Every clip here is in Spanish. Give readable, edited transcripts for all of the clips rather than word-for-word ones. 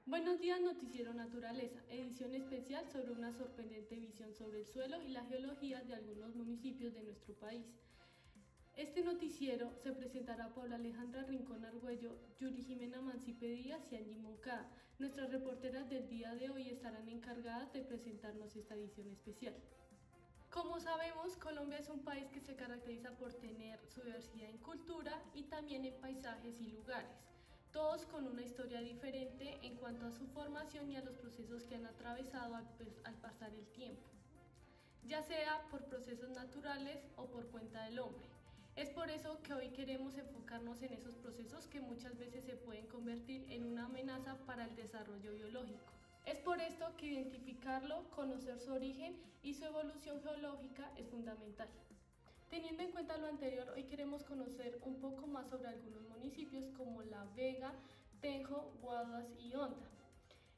Buenos días, Noticiero Naturaleza, edición especial sobre una sorprendente visión sobre el suelo y la geología de algunos municipios de nuestro país. Este noticiero se presentará por Alejandra Rincón Argüello, Yuri Jimena Mancipe Díaz y Angie Moncada. Nuestras reporteras del día de hoy estarán encargadas de presentarnos esta edición especial. Como sabemos, Colombia es un país que se caracteriza por tener su diversidad en cultura y también en paisajes y lugares, todos con una historia diferente en cuanto a su formación y a los procesos que han atravesado al pasar el tiempo, ya sea por procesos naturales o por cuenta del hombre. Es por eso que hoy queremos enfocarnos en esos procesos que muchas veces se pueden convertir en una amenaza para el desarrollo biológico. Es por esto que identificarlo, conocer su origen y su evolución geológica es fundamental. Teniendo en cuenta lo anterior, hoy queremos conocer un poco más sobre algunos municipios como La Vega, Tenjo, Guaduas y Honda.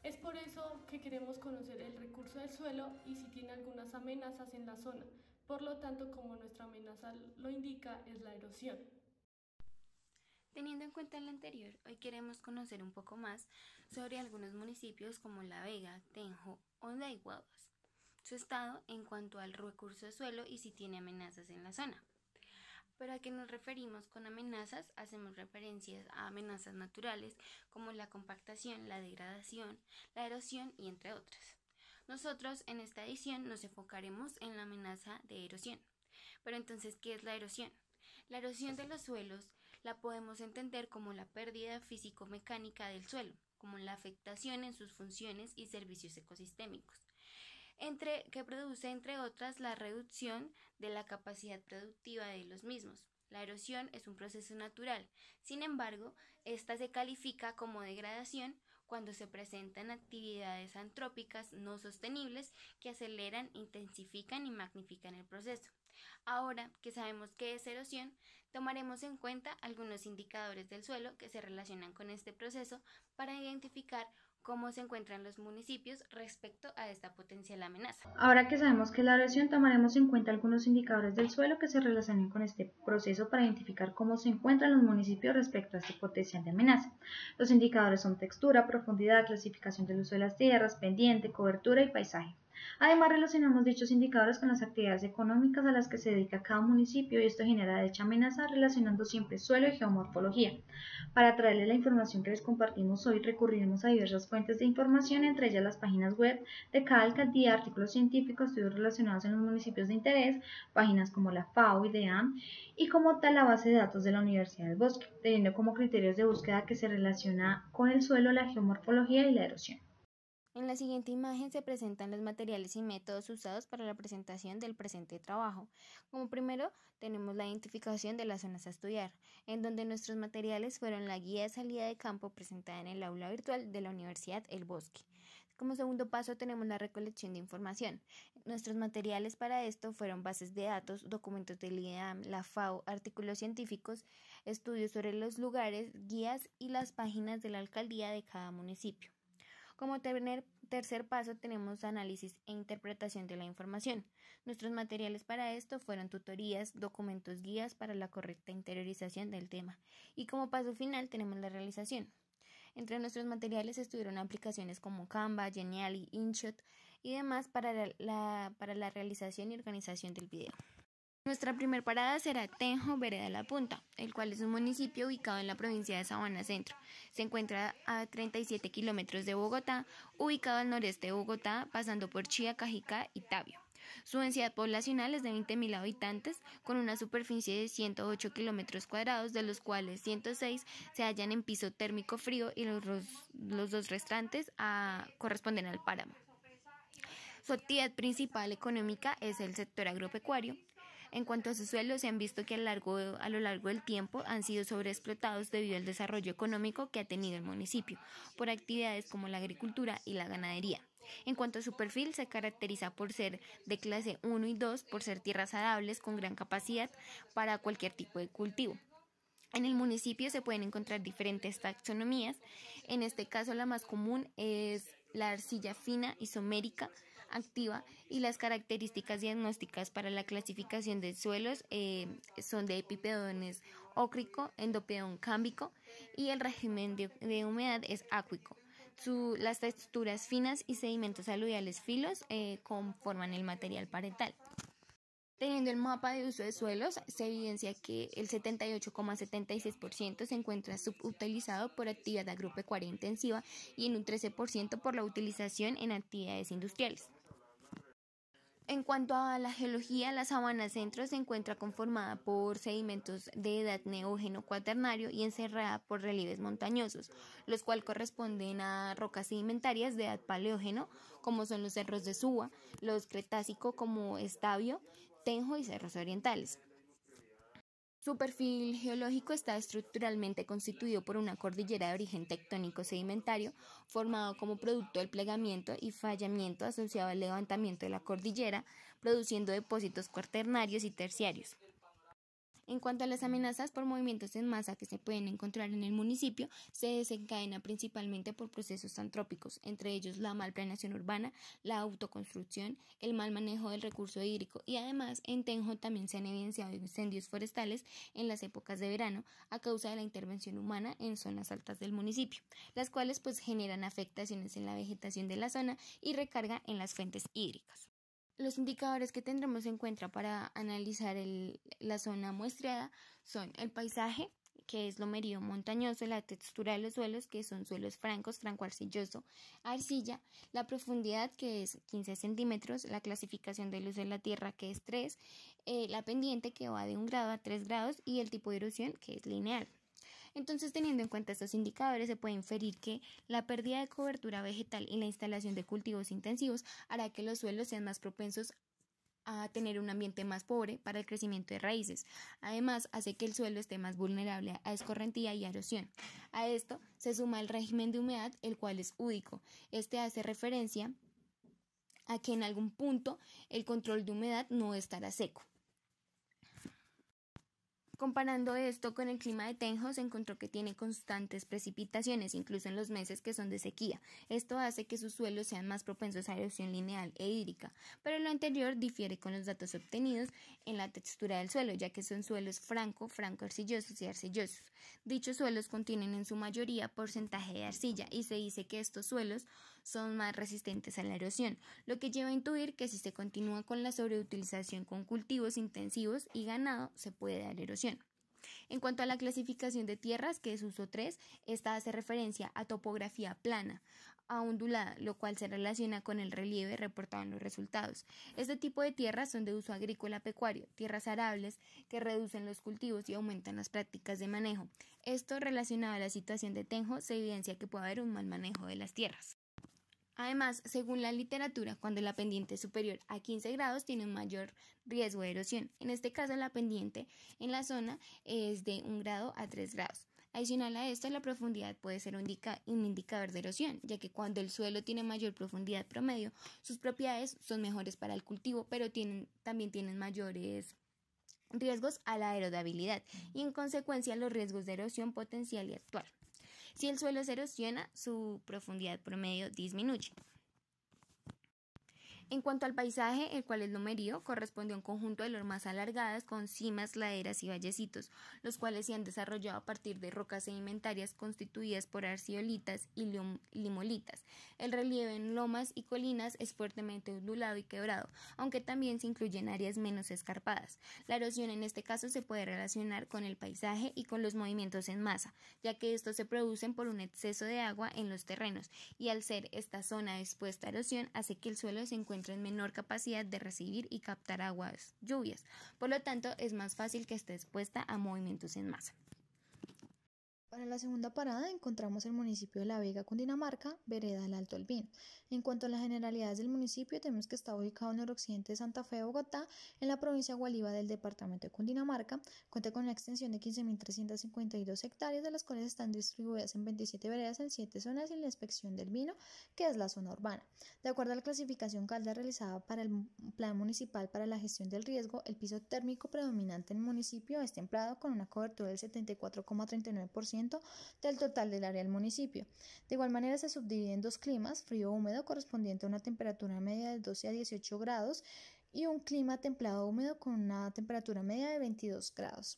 Es por eso que queremos conocer el recurso del suelo y si tiene algunas amenazas en la zona. Por lo tanto, como nuestra amenaza lo indica, es la erosión. Teniendo en cuenta lo anterior, hoy queremos conocer un poco más sobre algunos municipios como La Vega, Tenjo, Honda y Guaduas, su estado en cuanto al recurso de suelo y si tiene amenazas en la zona. ¿Pero a qué nos referimos con amenazas? Hacemos referencias a amenazas naturales como la compactación, la degradación, la erosión y entre otras. Nosotros en esta edición nos enfocaremos en la amenaza de erosión. Pero entonces, ¿qué es la erosión? La erosión de los suelos la podemos entender como la pérdida físico-mecánica del suelo, como la afectación en sus funciones y servicios ecosistémicos, que produce, entre otras, la reducción de la capacidad productiva de los mismos. La erosión es un proceso natural, sin embargo, esta se califica como degradación cuando se presentan actividades antrópicas no sostenibles que aceleran, intensifican y magnifican el proceso. Ahora que sabemos qué es erosión, tomaremos en cuenta algunos indicadores del suelo que se relacionan con este proceso para identificar cómo se encuentran los municipios respecto a esta potencial amenaza. Ahora que sabemos qué es la erosión, tomaremos en cuenta algunos indicadores del suelo que se relacionan con este proceso para identificar cómo se encuentran los municipios respecto a este potencial de amenaza. Los indicadores son textura, profundidad, clasificación del uso de las tierras, pendiente, cobertura y paisaje. Además, relacionamos dichos indicadores con las actividades económicas a las que se dedica cada municipio y esto genera dicha amenaza relacionando siempre suelo y geomorfología. Para traerles la información que les compartimos hoy, recurriremos a diversas fuentes de información, entre ellas las páginas web de cada alcaldía, artículos científicos, estudios relacionados en los municipios de interés, páginas como la FAO y DEAM, y como tal la base de datos de la Universidad del Bosque, teniendo como criterios de búsqueda que se relaciona con el suelo, la geomorfología y la erosión. En la siguiente imagen se presentan los materiales y métodos usados para la presentación del presente trabajo. Como primero, tenemos la identificación de las zonas a estudiar, en donde nuestros materiales fueron la guía de salida de campo presentada en el aula virtual de la Universidad El Bosque. Como segundo paso, tenemos la recolección de información. Nuestros materiales para esto fueron bases de datos, documentos del IDEAM, la FAO, artículos científicos, estudios sobre los lugares, guías y las páginas de la alcaldía de cada municipio. Como tercer paso tenemos análisis e interpretación de la información. Nuestros materiales para esto fueron tutorías, documentos guías para la correcta interiorización del tema. Y como paso final tenemos la realización. Entre nuestros materiales estuvieron aplicaciones como Canva, Geniali, InShot y demás para la realización y organización del video. Nuestra primera parada será Tenjo, Vereda La Punta, el cual es un municipio ubicado en la provincia de Sabana Centro. Se encuentra a 37 kilómetros de Bogotá, ubicado al noreste de Bogotá, pasando por Chía, Cajicá y Tabio. Su densidad poblacional es de 20.000 habitantes, con una superficie de 108 kilómetros cuadrados, de los cuales 106 se hallan en piso térmico frío y los dos restantes corresponden al páramo. Su actividad principal económica es el sector agropecuario. En cuanto a su suelo, se han visto que a lo largo del tiempo han sido sobreexplotados debido al desarrollo económico que ha tenido el municipio, por actividades como la agricultura y la ganadería. En cuanto a su perfil, se caracteriza por ser de clase 1 y 2, por ser tierras arables con gran capacidad para cualquier tipo de cultivo. En el municipio se pueden encontrar diferentes taxonomías. En este caso, la más común es la arcilla fina isomérica activa y las características diagnósticas para la clasificación de suelos son de epipedones ócrico, endopedón cámbico y el régimen de humedad es acuico. Las texturas finas y sedimentos aluviales filos conforman el material parietal. Teniendo el mapa de uso de suelos, se evidencia que el 78,76% se encuentra subutilizado por actividad agropecuaria intensiva y en un 13% por la utilización en actividades industriales. En cuanto a la geología, la sabana centro se encuentra conformada por sedimentos de edad neógeno cuaternario y encerrada por relieves montañosos, los cuales corresponden a rocas sedimentarias de edad paleógeno, como son los cerros de Suba, los cretácico como Estabio, Tenjo y cerros orientales. Su perfil geológico está estructuralmente constituido por una cordillera de origen tectónico sedimentario, formado como producto del plegamiento y fallamiento asociado al levantamiento de la cordillera, produciendo depósitos cuaternarios y terciarios. En cuanto a las amenazas por movimientos en masa que se pueden encontrar en el municipio, se desencadena principalmente por procesos antrópicos, entre ellos la malplaneación urbana, la autoconstrucción, el mal manejo del recurso hídrico y además en Tenjo también se han evidenciado incendios forestales en las épocas de verano a causa de la intervención humana en zonas altas del municipio, las cuales pues generan afectaciones en la vegetación de la zona y recarga en las fuentes hídricas. Los indicadores que tendremos en cuenta para analizar la zona muestreada son el paisaje, que es lomerío montañoso, la textura de los suelos, que son suelos francos, franco-arcilloso, arcilla, la profundidad, que es 15 centímetros, la clasificación del uso de la tierra, que es 3, la pendiente, que va de 1 grado a 3 grados, y el tipo de erosión, que es lineal. Entonces, teniendo en cuenta estos indicadores, se puede inferir que la pérdida de cobertura vegetal y la instalación de cultivos intensivos hará que los suelos sean más propensos a tener un ambiente más pobre para el crecimiento de raíces. Además, hace que el suelo esté más vulnerable a escorrentía y erosión. A esto se suma el régimen de humedad, el cual es údico. Este hace referencia a que en algún punto el control de humedad no estará seco. Comparando esto con el clima de Tenjo, se encontró que tiene constantes precipitaciones, incluso en los meses que son de sequía. Esto hace que sus suelos sean más propensos a erosión lineal e hídrica, pero lo anterior difiere con los datos obtenidos en la textura del suelo, ya que son suelos franco-arcillosos y arcillosos. Dichos suelos contienen en su mayoría porcentaje de arcilla y se dice que estos suelos son más resistentes a la erosión, lo que lleva a intuir que si se continúa con la sobreutilización con cultivos intensivos y ganado, se puede dar erosión. En cuanto a la clasificación de tierras, que es uso 3, esta hace referencia a topografía plana, a ondulada, lo cual se relaciona con el relieve reportado en los resultados. Este tipo de tierras son de uso agrícola pecuario, tierras arables que reducen los cultivos y aumentan las prácticas de manejo. Esto relacionado a la situación de Tenjo se evidencia que puede haber un mal manejo de las tierras. Además, según la literatura, cuando la pendiente es superior a 15 grados tiene un mayor riesgo de erosión. En este caso, la pendiente en la zona es de 1 grado a 3 grados. Adicional a esto, la profundidad puede ser un indicador de erosión, ya que cuando el suelo tiene mayor profundidad promedio, sus propiedades son mejores para el cultivo, pero también tienen mayores riesgos a la aerodabilidad y en consecuencia los riesgos de erosión potencial y actual. Si el suelo se erosiona, su profundidad promedio disminuye. En cuanto al paisaje, el cual es lomerío, corresponde a un conjunto de lomas alargadas con cimas, laderas y vallecitos, los cuales se han desarrollado a partir de rocas sedimentarias constituidas por arciolitas y limolitas. El relieve en lomas y colinas es fuertemente ondulado y quebrado, aunque también se incluyen áreas menos escarpadas. La erosión en este caso se puede relacionar con el paisaje y con los movimientos en masa, ya que estos se producen por un exceso de agua en los terrenos, y al ser esta zona expuesta a erosión hace que el suelo se encuentre en menor capacidad de recibir y captar aguas lluvias, por lo tanto es más fácil que esté expuesta a movimientos en masa. Para la segunda parada encontramos el municipio de La Vega, Cundinamarca, vereda del Alto Albino. En cuanto a las generalidades del municipio, tenemos que está ubicado en el noroccidente de Santa Fe de Bogotá, en la provincia de Gualívar del departamento de Cundinamarca. Cuenta con una extensión de 15.352 hectáreas, de las cuales están distribuidas en 27 veredas en 7 zonas y en la inspección del vino, que es la zona urbana. De acuerdo a la clasificación CALDA realizada para el Plan Municipal para la Gestión del Riesgo, el piso térmico predominante en el municipio es templado, con una cobertura del 74,39% del total del área del municipio. De igual manera se subdivide en 2 climas, frío-húmedo correspondiente a una temperatura media de 12 a 18 grados y un clima templado-húmedo con una temperatura media de 22 grados.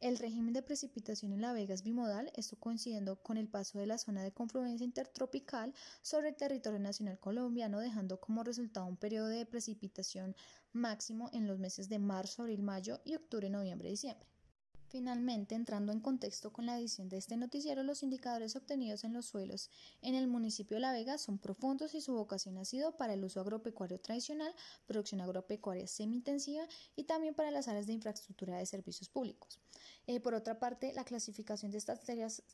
El régimen de precipitación en La Vega es bimodal, esto coincidiendo con el paso de la zona de confluencia intertropical sobre el territorio nacional colombiano, dejando como resultado un periodo de precipitación máximo en los meses de marzo, abril, mayo y octubre, noviembre, diciembre. Finalmente, entrando en contexto con la edición de este noticiero, los indicadores obtenidos en los suelos en el municipio de La Vega son profundos y su vocación ha sido para el uso agropecuario tradicional, producción agropecuaria semi-intensiva y también para las áreas de infraestructura de servicios públicos. Por otra parte, la clasificación de estas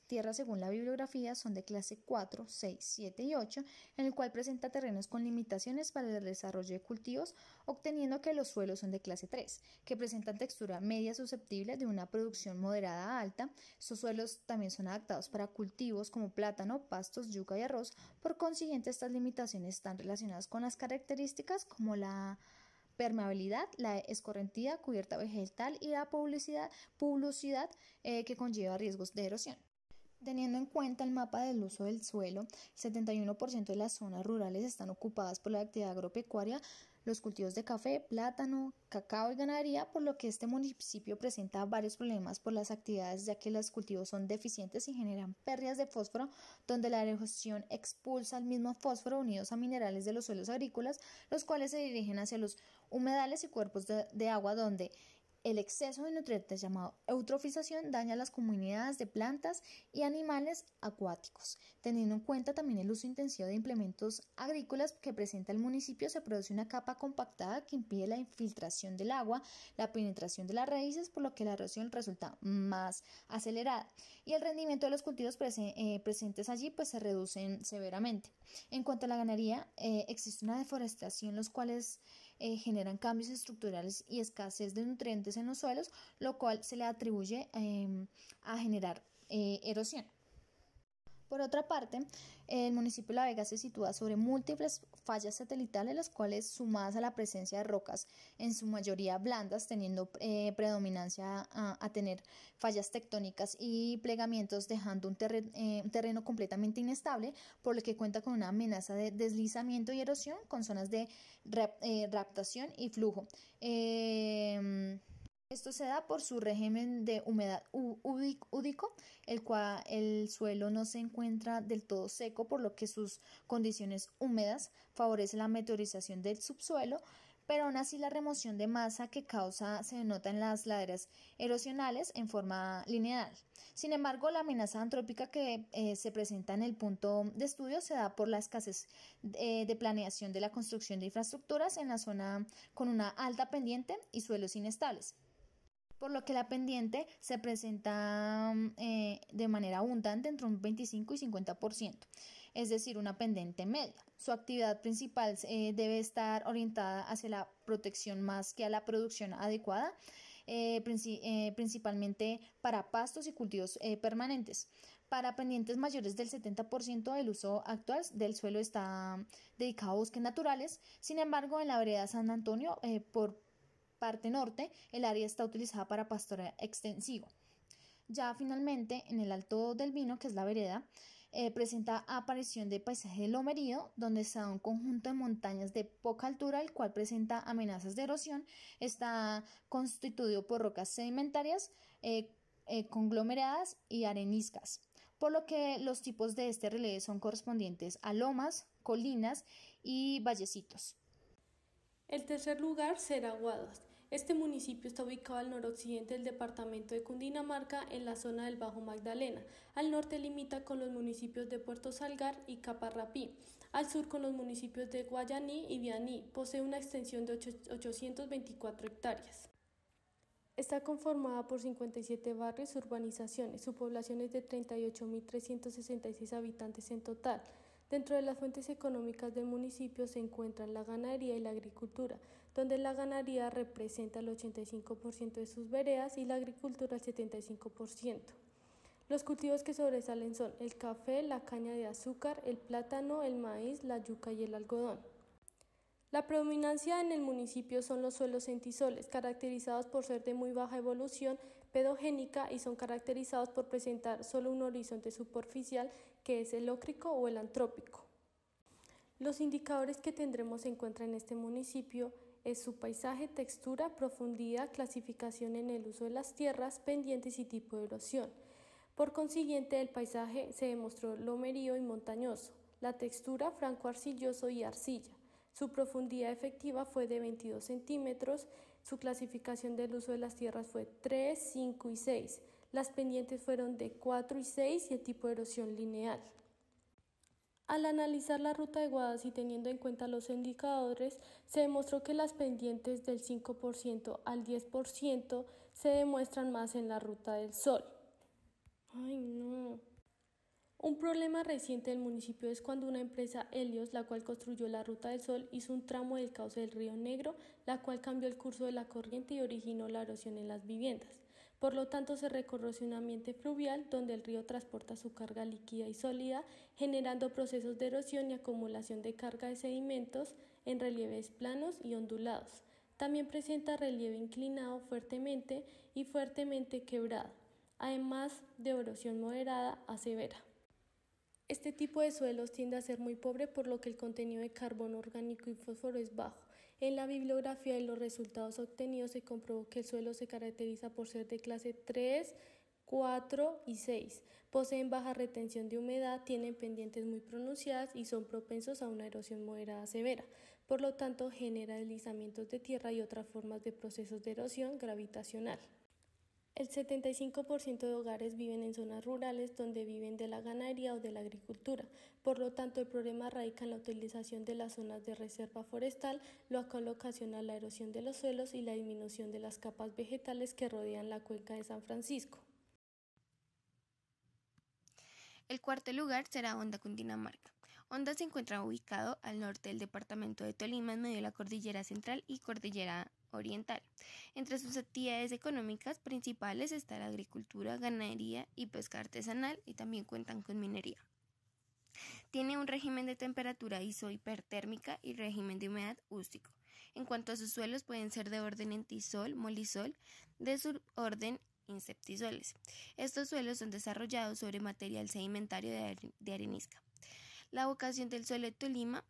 tierras según la bibliografía son de clase 4, 6, 7 y 8, en el cual presenta terrenos con limitaciones para el desarrollo de cultivos, obteniendo que los suelos son de clase 3, que presentan textura media susceptible de una producción moderada a alta. Estos suelos también son adaptados para cultivos como plátano, pastos, yuca y arroz. Por consiguiente, estas limitaciones están relacionadas con las características como la permeabilidad, la escorrentía, cubierta vegetal y la publosidad que conlleva riesgos de erosión. Teniendo en cuenta el mapa del uso del suelo, el 71% de las zonas rurales están ocupadas por la actividad agropecuaria, los cultivos de café, plátano, cacao y ganadería, por lo que este municipio presenta varios problemas por las actividades, ya que los cultivos son deficientes y generan pérdidas de fósforo, donde la erosión expulsa el mismo fósforo unidos a minerales de los suelos agrícolas, los cuales se dirigen hacia los humedales y cuerpos de agua, donde el exceso de nutrientes llamado eutrofización daña las comunidades de plantas y animales acuáticos. Teniendo en cuenta también el uso intensivo de implementos agrícolas que presenta el municipio, se produce una capa compactada que impide la infiltración del agua, la penetración de las raíces, por lo que la erosión resulta más acelerada y el rendimiento de los cultivos presentes allí pues se reducen severamente. En cuanto a la ganadería, existe una deforestación, los cuales generan cambios estructurales y escasez de nutrientes en los suelos, lo cual se le atribuye a generar erosión. Por otra parte, el municipio de La Vega se sitúa sobre múltiples fallas satelitales, las cuales, sumadas a la presencia de rocas, en su mayoría blandas, teniendo predominancia a tener fallas tectónicas y plegamientos, dejando un terreno completamente inestable, por lo que cuenta con una amenaza de deslizamiento y erosión, con zonas de raptación y flujo. Esto se da por su régimen de humedad údico, el cual el suelo no se encuentra del todo seco, por lo que sus condiciones húmedas favorecen la meteorización del subsuelo, pero aún así la remoción de masa que causa se nota en las laderas erosionales en forma lineal. Sin embargo, la amenaza antrópica que se presenta en el punto de estudio se da por la escasez de planeación de la construcción de infraestructuras en la zona con una alta pendiente y suelos inestables, por lo que la pendiente se presenta de manera abundante entre un 25 y 50%, es decir, una pendiente media. Su actividad principal debe estar orientada hacia la protección más que a la producción adecuada, principalmente para pastos y cultivos permanentes. Para pendientes mayores del 70% del uso actual del suelo está dedicado a bosques naturales. Sin embargo, en la vereda San Antonio, por parte norte, el área está utilizada para pastoreo extensivo. Ya finalmente, en el Alto del Vino, que es la vereda, presenta aparición de paisaje de lomerío, donde está un conjunto de montañas de poca altura, el cual presenta amenazas de erosión. Está constituido por rocas sedimentarias, conglomeradas y areniscas, por lo que los tipos de este relieve son correspondientes a lomas, colinas y vallecitos. El tercer lugar será Guaduas. Este municipio está ubicado al noroccidente del departamento de Cundinamarca, en la zona del Bajo Magdalena. Al norte limita con los municipios de Puerto Salgar y Caparrapí. Al sur con los municipios de Guayaní y Vianí. Posee una extensión de 824 hectáreas. Está conformada por 57 barrios y urbanizaciones. Su población es de 38.366 habitantes en total. Dentro de las fuentes económicas del municipio se encuentran la ganadería y la agricultura, donde la ganadería representa el 85% de sus veredas y la agricultura el 75%. Los cultivos que sobresalen son el café, la caña de azúcar, el plátano, el maíz, la yuca y el algodón. La predominancia en el municipio son los suelos centisoles, caracterizados por ser de muy baja evolución pedogénica y son caracterizados por presentar solo un horizonte superficial, que es el ócrico o el antrópico. Los indicadores que tendremos en cuenta en este municipio es su paisaje, textura, profundidad, clasificación en el uso de las tierras, pendientes y tipo de erosión. Por consiguiente, el paisaje se demostró lomerío y montañoso, la textura franco-arcilloso y arcilla. Su profundidad efectiva fue de 22 centímetros, su clasificación del uso de las tierras fue 3, 5 y 6. Las pendientes fueron de 4 y 6 y el tipo de erosión lineal. Al analizar la ruta de Guadas y teniendo en cuenta los indicadores, se demostró que las pendientes del 5% al 10% se demuestran más en la ruta del Sol. ¡Ay, no! Un problema reciente del municipio es cuando una empresa, Helios, la cual construyó la Ruta del Sol, hizo un tramo del cauce del río Negro, la cual cambió el curso de la corriente y originó la erosión en las viviendas. Por lo tanto, se reconoce un ambiente fluvial donde el río transporta su carga líquida y sólida, generando procesos de erosión y acumulación de carga de sedimentos en relieves planos y ondulados. También presenta relieve inclinado fuertemente y fuertemente quebrado, además de erosión moderada a severa. Este tipo de suelos tiende a ser muy pobre, por lo que el contenido de carbono orgánico y fósforo es bajo. En la bibliografía de los resultados obtenidos se comprobó que el suelo se caracteriza por ser de clase 3, 4 y 6. Poseen baja retención de humedad, tienen pendientes muy pronunciadas y son propensos a una erosión moderada severa. Por lo tanto, genera deslizamientos de tierra y otras formas de procesos de erosión gravitacional. El 75% de hogares viven en zonas rurales donde viven de la ganadería o de la agricultura. Por lo tanto, el problema radica en la utilización de las zonas de reserva forestal, lo cual ocasiona la erosión de los suelos y la disminución de las capas vegetales que rodean la cuenca de San Francisco. El cuarto lugar será Honda, Cundinamarca. Honda se encuentra ubicado al norte del departamento de Tolima, en medio de la cordillera central y cordillera oriental. Entre sus actividades económicas principales está la agricultura, ganadería y pesca artesanal, y también cuentan con minería. Tiene un régimen de temperatura isohipertérmica y régimen de humedad hústico. En cuanto a sus suelos, pueden ser de orden entisol, molisol, de suborden inceptisoles. Estos suelos son desarrollados sobre material sedimentario de arenisca. La vocación del suelo de Tolima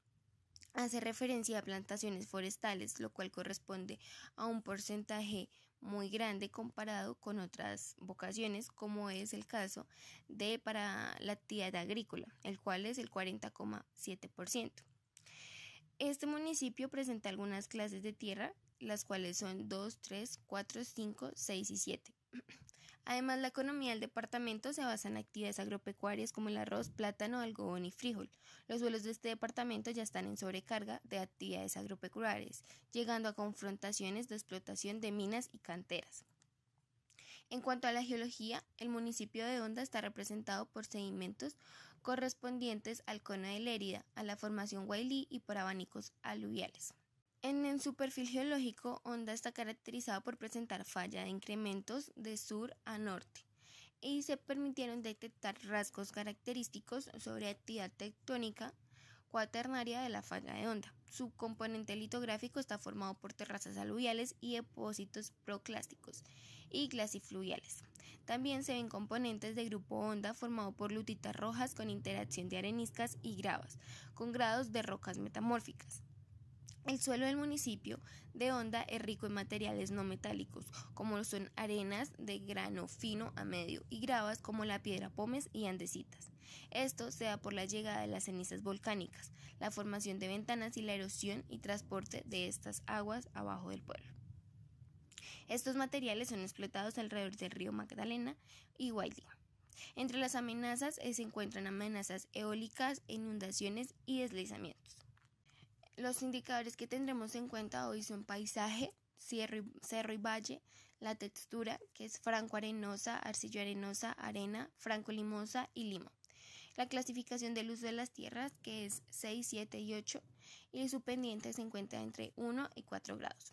hace referencia a plantaciones forestales, lo cual corresponde a un porcentaje muy grande comparado con otras vocaciones, como es el caso de para la actividad agrícola, el cual es el 40,7%. Este municipio presenta algunas clases de tierra, las cuales son 2, 3, 4, 5, 6 y 7. Además, la economía del departamento se basa en actividades agropecuarias como el arroz, plátano, algodón y frijol. Los suelos de este departamento ya están en sobrecarga de actividades agropecuarias, llegando a confrontaciones de explotación de minas y canteras. En cuanto a la geología, el municipio de Honda está representado por sedimentos correspondientes al cono de Lérida, a la formación Guaylí y por abanicos aluviales. En su perfil geológico, Honda está caracterizado por presentar falla de incrementos de sur a norte, y se permitieron detectar rasgos característicos sobre actividad tectónica cuaternaria de la falla de Honda. Su componente litográfico está formado por terrazas aluviales y depósitos proclásticos y glasifluviales. También se ven componentes de grupo Honda formado por lutitas rojas con interacción de areniscas y gravas, con grados de rocas metamórficas. El suelo del municipio de Honda es rico en materiales no metálicos, como son arenas de grano fino a medio y gravas como la piedra pómez y andesitas. Esto se da por la llegada de las cenizas volcánicas, la formación de ventanas y la erosión y transporte de estas aguas abajo del pueblo. Estos materiales son explotados alrededor del río Magdalena y Guaylí. Entre las amenazas se encuentran amenazas eólicas, inundaciones y deslizamientos. Los indicadores que tendremos en cuenta hoy son paisaje, cerro y valle, la textura, que es franco-arenosa, arcillo-arenosa, arena, franco-limosa y limo. La clasificación del uso de las tierras, que es 6, 7 y 8, y su pendiente se encuentra entre 1 y 4 grados.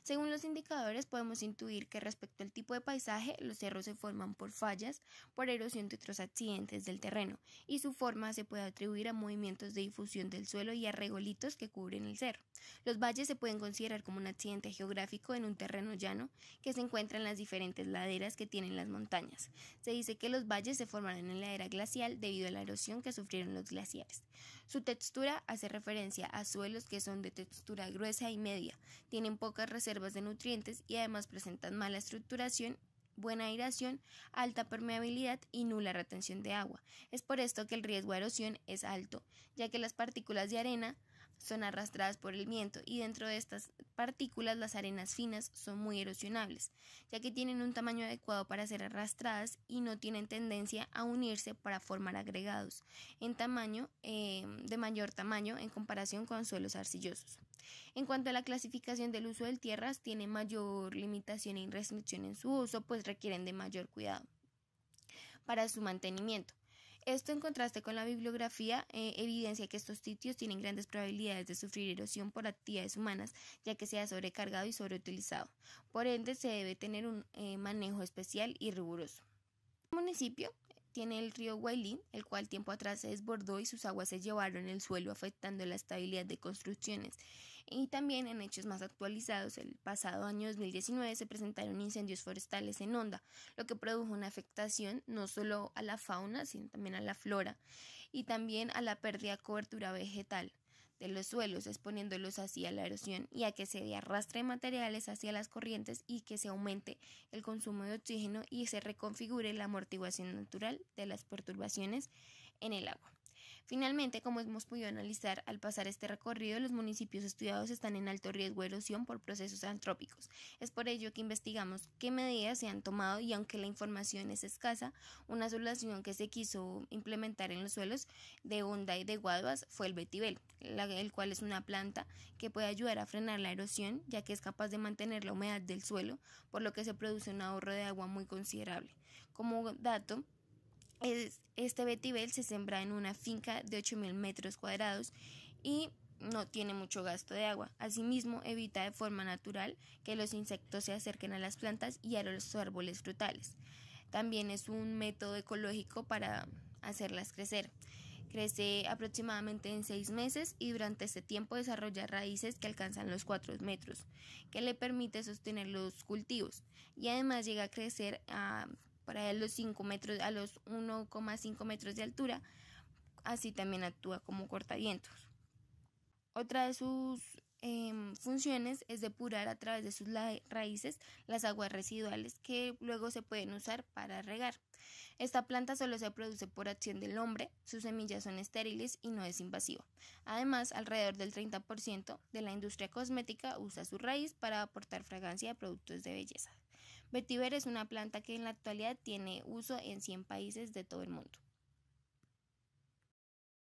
Según los indicadores, podemos intuir que respecto al tipo de paisaje, los cerros se forman por fallas, por erosión de otros accidentes del terreno, y su forma se puede atribuir a movimientos de difusión del suelo y a regolitos que cubren el cerro. Los valles se pueden considerar como un accidente geográfico en un terreno llano que se encuentra en las diferentes laderas que tienen las montañas. Se dice que los valles se formaron en la era glacial debido a la erosión que sufrieron los glaciares. Su textura hace referencia a suelos que son de textura gruesa y media, tienen pocas reservas de nutrientes y además presentan mala estructuración, buena aireación, alta permeabilidad y nula retención de agua. Es por esto que el riesgo de erosión es alto, ya que las partículas de arena son arrastradas por el viento y dentro de estas partículas las arenas finas son muy erosionables, ya que tienen un tamaño adecuado para ser arrastradas y no tienen tendencia a unirse para formar agregados en tamaño de mayor tamaño en comparación con suelos arcillosos. En cuanto a la clasificación del uso de tierras, tiene mayor limitación y restricción en su uso, pues requieren de mayor cuidado para su mantenimiento. Esto, en contraste con la bibliografía, evidencia que estos sitios tienen grandes probabilidades de sufrir erosión por actividades humanas, ya que se ha sobrecargado y sobreutilizado. Por ende, se debe tener un manejo especial y riguroso. El municipio tiene el río Guaylín, el cual tiempo atrás se desbordó y sus aguas se llevaron el suelo, afectando la estabilidad de construcciones. Y también en hechos más actualizados, el pasado año 2019 se presentaron incendios forestales en Honda, lo que produjo una afectación no solo a la fauna, sino también a la flora y también a la pérdida de cobertura vegetal de los suelos, exponiéndolos así a la erosión y a que se arrastre materiales hacia las corrientes y que se aumente el consumo de oxígeno y se reconfigure la amortiguación natural de las perturbaciones en el agua. Finalmente, como hemos podido analizar al pasar este recorrido, los municipios estudiados están en alto riesgo de erosión por procesos antrópicos. Es por ello que investigamos qué medidas se han tomado y aunque la información es escasa, una solución que se quiso implementar en los suelos de Honda y de Guaduas fue el vetiver, el cual es una planta que puede ayudar a frenar la erosión, ya que es capaz de mantener la humedad del suelo, por lo que se produce un ahorro de agua muy considerable. Como dato, este vetiver se sembra en una finca de 8.000 metros cuadrados y no tiene mucho gasto de agua. Asimismo, evita de forma natural que los insectos se acerquen a las plantas y a los árboles frutales. También es un método ecológico para hacerlas crecer. Crece aproximadamente en 6 meses y durante este tiempo desarrolla raíces que alcanzan los 4 metros, que le permite sostener los cultivos y además llega a crecer para los 5 metros, a los 1,5 metros de altura. Así también actúa como cortavientos. Otra de sus funciones es depurar a través de sus raíces las aguas residuales que luego se pueden usar para regar. Esta planta solo se produce por acción del hombre, sus semillas son estériles y no es invasiva. Además, alrededor del 30% de la industria cosmética usa su raíz para aportar fragancia a productos de belleza. Vetiver es una planta que en la actualidad tiene uso en 100 países de todo el mundo.